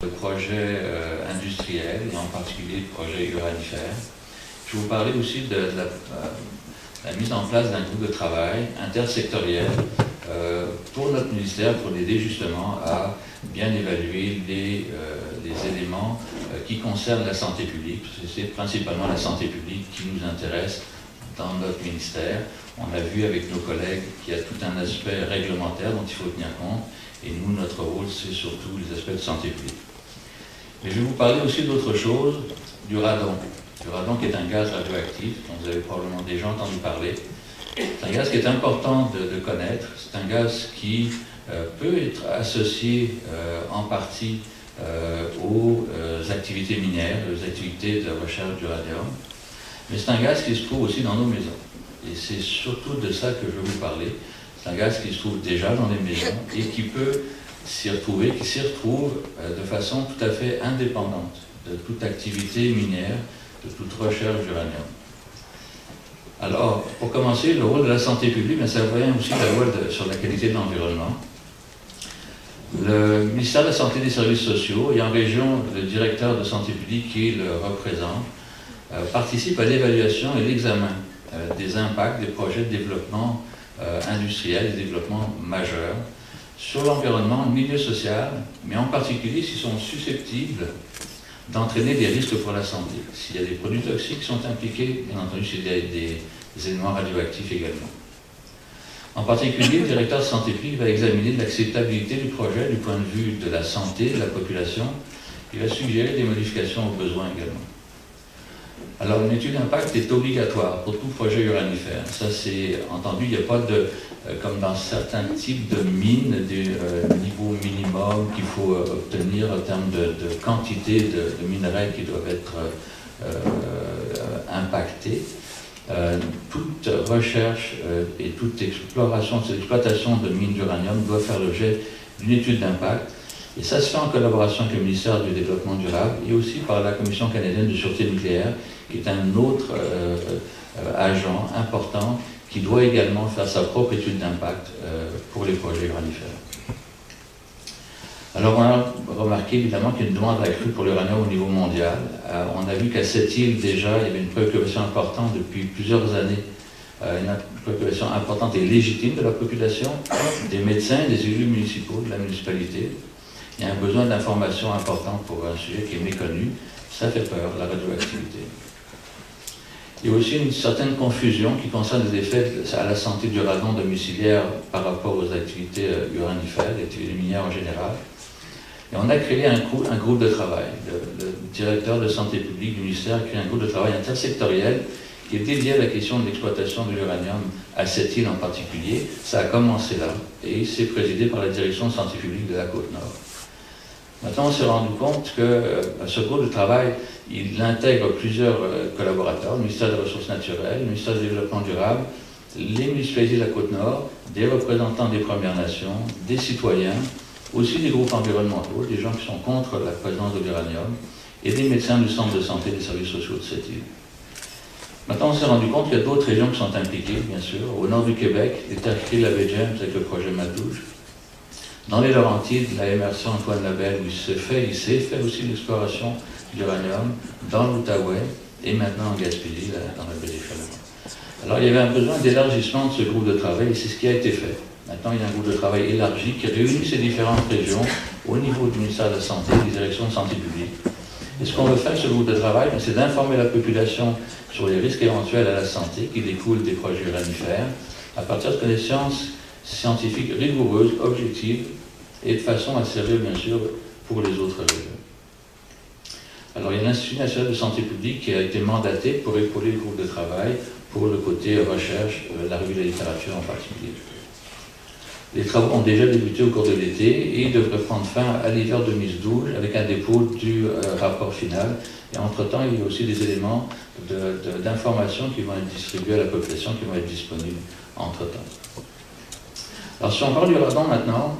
de projets industriels, et en particulier de projets uranifères. Je vais vous parler aussi de la mise en place d'un groupe de travail intersectoriel pour notre ministère, pour l'aider justement à bien évaluer les éléments qui concernent la santé publique. C'est principalement la santé publique qui nous intéresse dans notre ministère. On a vu avec nos collègues qu'il y a tout un aspect réglementaire dont il faut tenir compte, et nous, notre rôle, c'est surtout les aspects de santé publique. Mais je vais vous parler aussi d'autre chose, du radon. Le radon qui est un gaz radioactif, dont vous avez probablement déjà entendu parler. C'est un gaz qui est important de connaître. C'est un gaz qui peut être associé en partie aux activités minières, aux activités de recherche d'uranium. Mais c'est un gaz qui se trouve aussi dans nos maisons. Et c'est surtout de ça que je vais vous parler. C'est un gaz qui se trouve déjà dans les maisons et qui peut s'y retrouver, qui s'y retrouve de façon tout à fait indépendante de toute activité minière, de toute recherche d'uranium. Alors, pour commencer, le rôle de la santé publique, mais ça revient aussi le rôle sur la qualité de l'environnement. Le ministère de la Santé et des Services sociaux et en région, le directeur de santé publique qui le représente, participe à l'évaluation et l'examen des impacts des projets de développement industriel et développement majeur sur l'environnement, le milieu social, mais en particulier s'ils sont susceptibles d'entraîner des risques pour la santé. S'il y a des produits toxiques qui sont impliqués, bien entendu, s'il y a des éléments radioactifs également. En particulier, le directeur de santé publique va examiner l'acceptabilité du projet du point de vue de la santé de la population. Il va suggérer des modifications aux besoins également. Alors, une étude d'impact est obligatoire pour tout projet uranifère. Ça, c'est entendu, il n'y a pas de, comme dans certains types de mines, des niveaux minimum qu'il faut obtenir en termes de quantité de minerais qui doivent être impactés. Toute recherche et toute exploration, exploitation de mines d'uranium doit faire l'objet d'une étude d'impact. Et ça se fait en collaboration avec le ministère du Développement durable et aussi par la Commission canadienne de sûreté nucléaire, qui est un autre agent important qui doit également faire sa propre étude d'impact pour les projets uranifères. Alors on a remarqué évidemment qu'il y a une demande accrue pour l'uranium au niveau mondial. On a vu qu'à cette île déjà, il y avait une préoccupation importante depuis plusieurs années, une préoccupation importante et légitime de la population, des médecins, des élus municipaux, de la municipalité. Il y a un besoin d'information important pour un sujet qui est méconnu. Ça fait peur, la radioactivité. Il y a aussi une certaine confusion qui concerne les effets à la santé du radon domiciliaire par rapport aux activités uranifères, les activités minières en général. Et on a créé un groupe de travail. Le directeur de santé publique du ministère a créé un groupe de travail intersectoriel qui est dédié à la question de l'exploitation de l'uranium à cette île en particulier. Ça a commencé là et c'est présidé par la direction de santé publique de la Côte-Nord. Maintenant, on s'est rendu compte que ce groupe de travail, il intègre plusieurs collaborateurs, le ministère des Ressources naturelles, le ministère du Développement durable, les municipalités de la Côte-Nord, des représentants des Premières Nations, des citoyens, aussi des groupes environnementaux, des gens qui sont contre la présence de l'uranium, et des médecins du centre de santé et des services sociaux de cette île. Maintenant, on s'est rendu compte qu'il y a d'autres régions qui sont impliquées, bien sûr. Au nord du Québec, les terres crées de la baie James avec le projet Matouche. Dans les Laurentides, la MRC Antoine Labelle, où il s'est fait aussi l'exploration d'uranium, dans l'Outaouais, et maintenant en Gaspésie, dans la baie des Chalemins. Alors, il y avait un besoin d'élargissement de ce groupe de travail, et c'est ce qui a été fait. Maintenant, il y a un groupe de travail élargi qui réunit ces différentes régions au niveau du ministère de la Santé et des directions de santé publique. Et ce qu'on veut faire, ce groupe de travail, c'est d'informer la population sur les risques éventuels à la santé qui découlent des projets uranifères, à partir de connaissances scientifiques rigoureuses, objectives, et de façon à servir, bien sûr, pour les autres régions. Alors, il y a l'Institut national de santé publique qui a été mandaté pour épauler le groupe de travail pour le côté recherche, la revue de la littérature en particulier. Les travaux ont déjà débuté au cours de l'été et ils devraient prendre fin à l'hiver 2012 avec un dépôt du rapport final. Et entre-temps, il y a aussi des éléments d'information qui vont être distribués à la population, qui vont être disponibles entre-temps. Alors, si on parle du radon maintenant,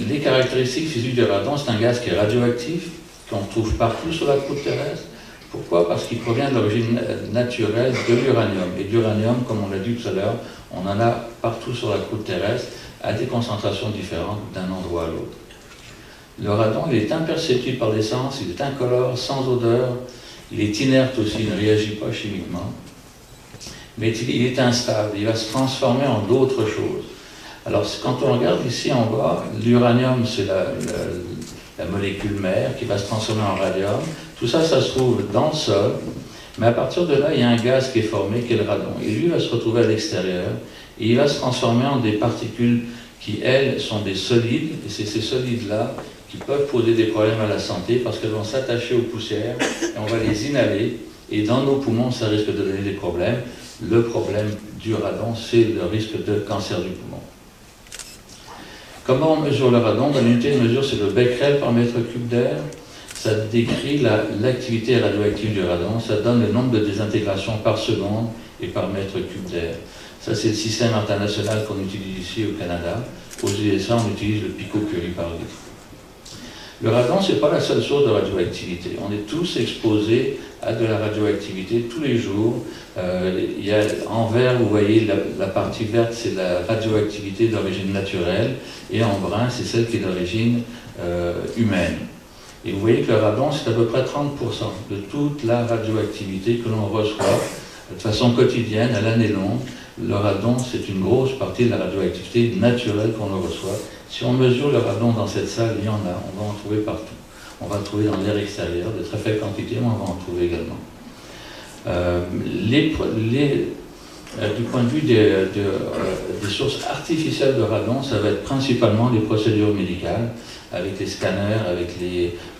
les caractéristiques physiques du radon, c'est un gaz qui est radioactif, qu'on trouve partout sur la croûte terrestre. Pourquoi? Parce qu'il provient de l'origine naturelle de l'uranium. Et l'uranium, comme on l'a dit tout à l'heure, on en a partout sur la croûte terrestre, à des concentrations différentes d'un endroit à l'autre. Le radon, il est imperceptible par l'essence, il est incolore, sans odeur, il est inerte aussi, il ne réagit pas chimiquement. Mais il est instable, il va se transformer en d'autres choses. Alors, quand on regarde ici en bas, l'uranium, c'est la molécule mère qui va se transformer en radium. Tout ça, ça se trouve dans le sol, mais à partir de là, il y a un gaz qui est formé, qui est le radon. Et lui va se retrouver à l'extérieur, et il va se transformer en des particules qui, elles, sont des solides, et c'est ces solides-là qui peuvent poser des problèmes à la santé parce qu'elles vont s'attacher aux poussières, et on va les inhaler, et dans nos poumons, ça risque de donner des problèmes. Le problème du radon, c'est le risque de cancer du poumon. Comment on mesure le radon? Dans l'unité de mesure, c'est le becquerel par mètre cube d'air. Ça décrit l'activité radioactive du radon. Ça donne le nombre de désintégrations par seconde et par mètre cube d'air. Ça, c'est le système international qu'on utilise ici au Canada. Aux USA, on utilise le picocurie par litre. Le radon, ce n'est pas la seule source de radioactivité. On est tous exposés à de la radioactivité tous les jours. Il y a, en vert, vous voyez, la partie verte, c'est la radioactivité d'origine naturelle, et en brun, c'est celle qui est d'origine humaine. Et vous voyez que le radon, c'est à peu près 30% de toute la radioactivité que l'on reçoit de façon quotidienne, à l'année longue. Le radon, c'est une grosse partie de la radioactivité naturelle qu'on reçoit. Si on mesure le radon dans cette salle, il y en a, on va en trouver partout. On va le trouver dans l'air extérieur, de très faibles quantités, mais on va en trouver également. Du point de vue des sources artificielles de radon, ça va être principalement les procédures médicales, avec les scanners, avec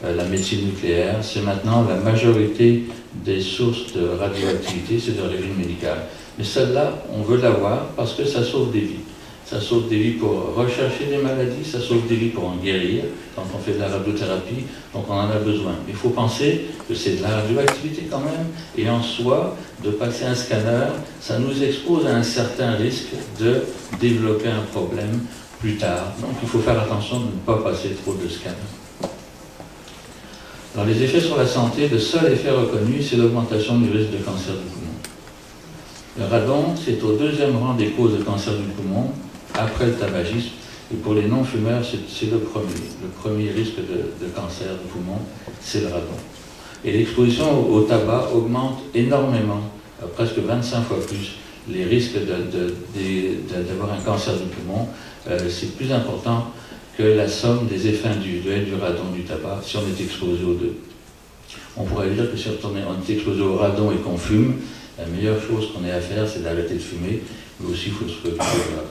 la médecine nucléaire. C'est maintenant la majorité des sources de radioactivité, c'est d'origine médicale. Mais celle-là, on veut l'avoir parce que ça sauve des vies. Ça sauve des vies pour rechercher des maladies, ça sauve des vies pour en guérir, quand on fait de la radiothérapie, donc on en a besoin. Il faut penser que c'est de la radioactivité quand même, et en soi, de passer un scanner, ça nous expose à un certain risque de développer un problème plus tard. Donc il faut faire attention de ne pas passer trop de scanners. Alors les effets sur la santé, le seul effet reconnu, c'est l'augmentation du risque de cancer du poumon. Le radon, c'est au deuxième rang des causes de cancer du poumon, après le tabagisme, et pour les non-fumeurs, c'est le premier. Le premier risque de cancer du poumon, c'est le radon. Et l'exposition au tabac augmente énormément, presque 25 fois plus, les risques d'avoir un cancer du poumon. C'est plus important que la somme des effets induits du radon du tabac si on est exposé aux deux. On pourrait dire que si on est exposé au radon et qu'on fume, la meilleure chose qu'on ait à faire, c'est d'arrêter de fumer, mais aussi il faut se préoccuper du radon.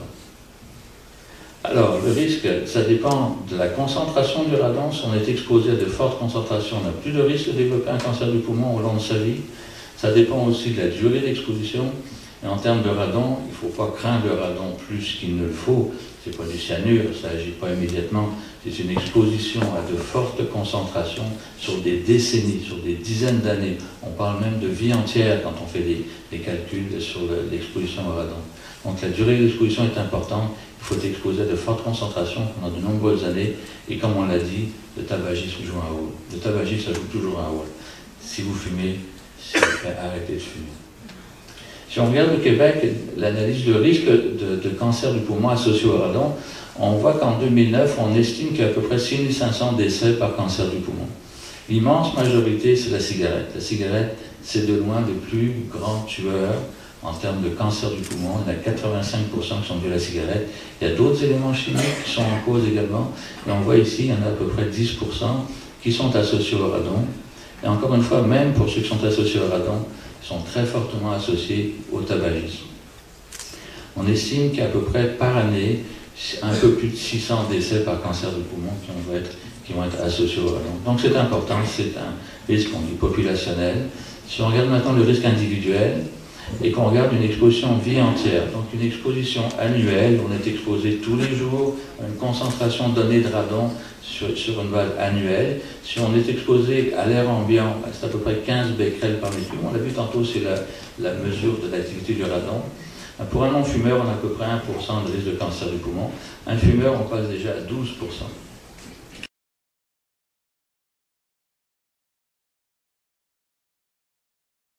Alors, le risque, ça dépend de la concentration du radon. Si on est exposé à de fortes concentrations, on n'a plus de risque de développer un cancer du poumon au long de sa vie. Ça dépend aussi de la durée d'exposition. Et en termes de radon, il ne faut pas craindre le radon plus qu'il ne le faut. Ce n'est pas du cyanure, ça n'agit pas immédiatement. C'est une exposition à de fortes concentrations sur des décennies, sur des dizaines d'années. On parle même de vie entière quand on fait des calculs sur l'exposition au radon. Donc la durée d'exposition est importante. Il faut être exposé à de fortes concentrations pendant de nombreuses années. Et comme on l'a dit, le tabagisme joue un rôle. Le tabagisme, ça joue toujours un rôle. Si vous fumez, arrêtez de fumer. Si on regarde au Québec l'analyse du risque de cancer du poumon associé au radon, on voit qu'en 2009, on estime qu'il y a à peu près 6500 décès par cancer du poumon. L'immense majorité, c'est la cigarette. La cigarette, c'est de loin le plus grand tueur en termes de cancer du poumon. Il y en a 85% qui sont dus à la cigarette. Il y a d'autres éléments chimiques qui sont en cause également. Et on voit ici, il y en a à peu près 10% qui sont associés au radon. Et encore une fois, même pour ceux qui sont associés au radon, sont très fortement associés au tabagisme. On estime qu'il y a à peu près par année un peu plus de 600 décès par cancer du poumon qui vont être associés au radon. Donc c'est important, c'est un risque populationnel. Si on regarde maintenant le risque individuel et qu'on regarde une exposition vie entière, donc une exposition annuelle, on est exposé tous les jours à une concentration donnée de radon sur une base annuelle. Si on est exposé à l'air ambiant, c'est à peu près 15 becquerels par mètre cube. On l'a vu tantôt, c'est la mesure de l'activité du radon. Pour un non-fumeur, on a à peu près 1% de risque de cancer du poumon. Un fumeur, on passe déjà à 12%.